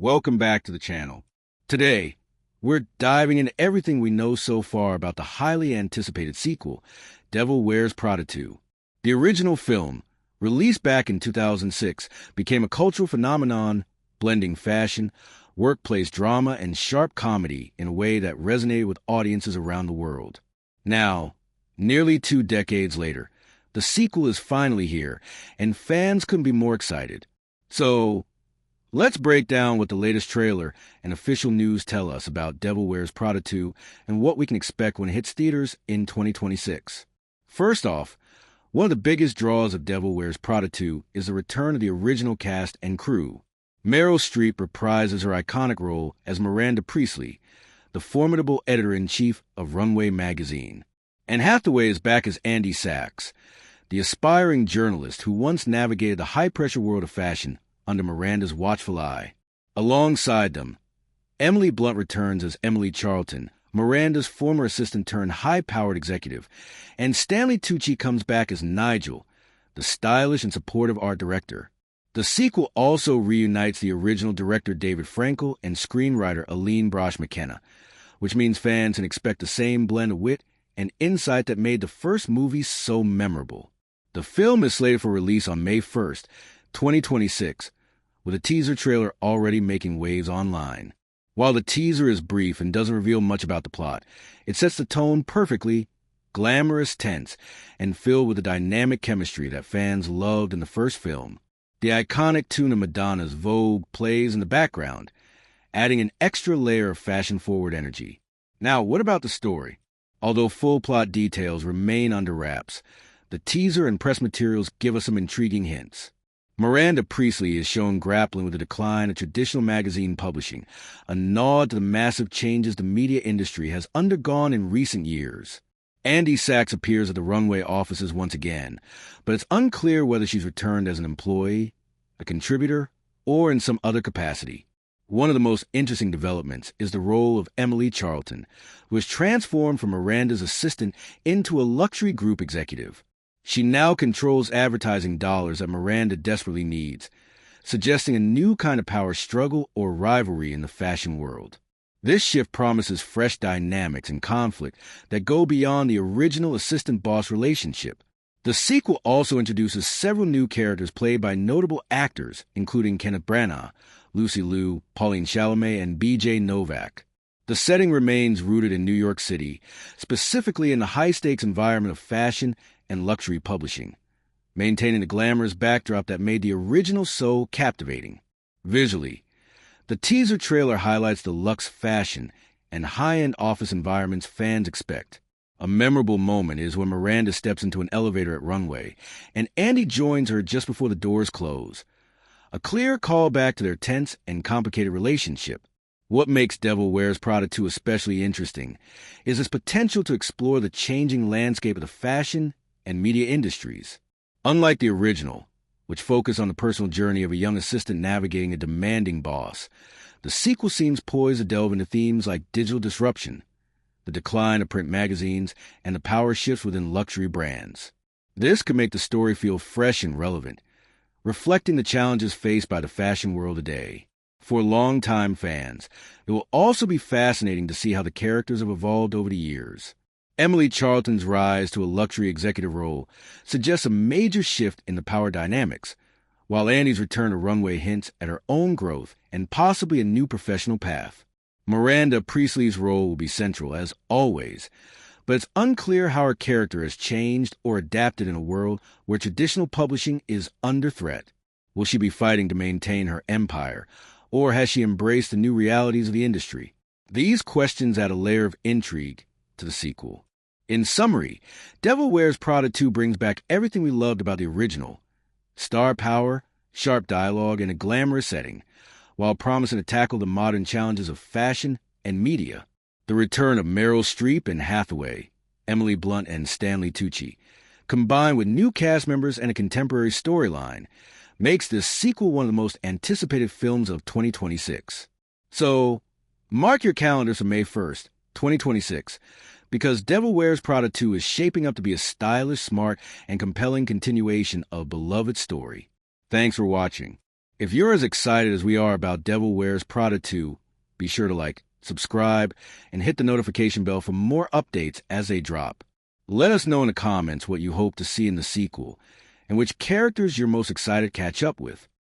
Welcome back to the channel. Today, we're diving into everything we know so far about the highly anticipated sequel, Devil Wears Prada 2. The original film, released back in 2006, became a cultural phenomenon, blending fashion, workplace drama, and sharp comedy in a way that resonated with audiences around the world. Now, nearly 2 decades later, the sequel is finally here, and fans couldn't be more excited. So, let's break down what the latest trailer and official news tell us about Devil Wears Prada 2 and what we can expect when it hits theaters in 2026. First off, one of the biggest draws of Devil Wears Prada 2 is the return of the original cast and crew. Meryl Streep reprises her iconic role as Miranda Priestley, the formidable editor-in-chief of Runway magazine. And Hathaway is back as Andy Sachs, the aspiring journalist who once navigated the high-pressure world of fashion under Miranda's watchful eye. Alongside them, Emily Blunt returns as Emily Charlton, Miranda's former assistant turned high-powered executive, and Stanley Tucci comes back as Nigel, the stylish and supportive art director. The sequel also reunites the original director David Frankel and screenwriter Aline Brosh McKenna, which means fans can expect the same blend of wit and insight that made the first movie so memorable. The film is slated for release on May 1st, 2026, with a teaser trailer already making waves online. While the teaser is brief and doesn't reveal much about the plot, it sets the tone perfectly, glamorous, tense, and filled with the dynamic chemistry that fans loved in the first film. The iconic tune of Madonna's Vogue plays in the background, adding an extra layer of fashion-forward energy. Now, what about the story? Although full plot details remain under wraps, the teaser and press materials give us some intriguing hints. Miranda Priestley is shown grappling with the decline of traditional magazine publishing, a nod to the massive changes the media industry has undergone in recent years. Andy Sachs appears at the Runway offices once again, but it's unclear whether she's returned as an employee, a contributor, or in some other capacity. One of the most interesting developments is the role of Emily Charlton, who is transformed from Miranda's assistant into a luxury group executive. She now controls advertising dollars that Miranda desperately needs, suggesting a new kind of power struggle or rivalry in the fashion world. This shift promises fresh dynamics and conflict that go beyond the original assistant-boss relationship. The sequel also introduces several new characters played by notable actors, including Kenneth Branagh, Lucy Liu, Pauline Chalamet, and B.J. Novak. The setting remains rooted in New York City, specifically in the high-stakes environment of fashion and luxury publishing, maintaining the glamorous backdrop that made the original so captivating. Visually, the teaser trailer highlights the luxe fashion and high-end office environments fans expect. A memorable moment is when Miranda steps into an elevator at Runway, and Andy joins her just before the doors close. A clear callback to their tense and complicated relationship. What makes Devil Wears Prada 2 especially interesting is its potential to explore the changing landscape of the fashion and media industries. Unlike the original, which focused on the personal journey of a young assistant navigating a demanding boss, the sequel seems poised to delve into themes like digital disruption, the decline of print magazines, and the power shifts within luxury brands. This could make the story feel fresh and relevant, reflecting the challenges faced by the fashion world today. For longtime fans, it will also be fascinating to see how the characters have evolved over the years. Emily Charlton's rise to a luxury executive role suggests a major shift in the power dynamics, while Andy's return to Runway hints at her own growth and possibly a new professional path. Miranda Priestley's role will be central, as always, but it's unclear how her character has changed or adapted in a world where traditional publishing is under threat. Will she be fighting to maintain her empire, or has she embraced the new realities of the industry? These questions add a layer of intrigue to the sequel. In summary, Devil Wears Prada 2 brings back everything we loved about the original: star power, sharp dialogue, and a glamorous setting, while promising to tackle the modern challenges of fashion and media. The return of Meryl Streep and Hathaway, Emily Blunt and Stanley Tucci, combined with new cast members and a contemporary storyline, makes this sequel one of the most anticipated films of 2026. So, mark your calendars for May 1st, 2026, because Devil Wears Prada 2 is shaping up to be a stylish, smart, and compelling continuation of a beloved story. Thanks for watching. If you're as excited as we are about Devil Wears Prada 2, be sure to like, subscribe, and hit the notification bell for more updates as they drop. Let us know in the comments what you hope to see in the sequel, and which characters you're most excited to catch up with.